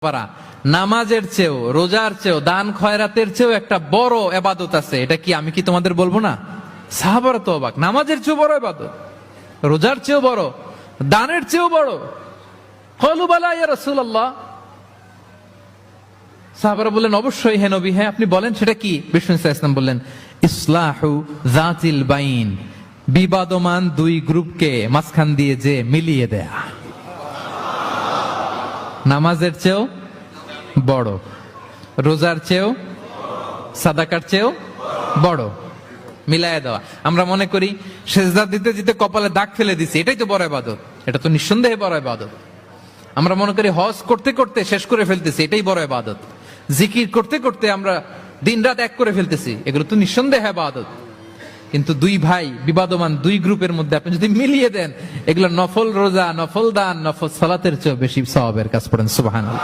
পারা নামাজের চেয়েও, রোজার চেয়েও, দান খয়রাতের চেয়েও একটা বড় ইবাদত আছে। এটা কি আমি কি তোমাদের বলবো না? সাহাবারা তো অবাক, নামাজের চেয়েও বড় ইবাদত, রোজার চেয়েও বড়, দানের চেয়েও বড়। ক্বালু বালা ইয়া রাসূলুল্লাহ। সাহাবারা বললেন অবশ্যই হে নবী, হ্যাঁ আপনি বলেন সেটা কি? বিষ্ণু সাল্লাল্লাহু আলাইহি ওয়াসাল্লাম বললেন ইসলাহু যাতিল বাইন, বিবাদমান দুই গ্রুপকে মাঝখান দিয়ে যে মিলিয়ে দেয়া। নামাজের চেয়েও বড়, রোজার চেয়েও, সাদাকার চেয়েও বড়, মিলায় দেওয়া। আমরা মনে করি সেজদা দিতে দিতে কপালে দাগ ফেলে দিছি, এটাই তো বড় ইবাদত। এটা তো নিঃসন্দেহে বড় ইবাদত। আমরা মনে করি হজ করতে করতে শেষ করে ফেলতেছি, এটাই বড় ইবাদত। জিকির করতে করতে আমরা দিন রাত এক করে ফেলতেছি, এগুলো তো নিঃসন্দেহে ইবাদত। কিন্তু দুই ভাই বিবাদমান দুই গ্রুপের মধ্যে আপনি যদি মিলিয়ে দেন, এগুলো নফল রোজা, নফল দান, নফল সালাতের চেয়েও বেশি সওয়াবের কাজ। পড়েন সুবহানাল্লাহ।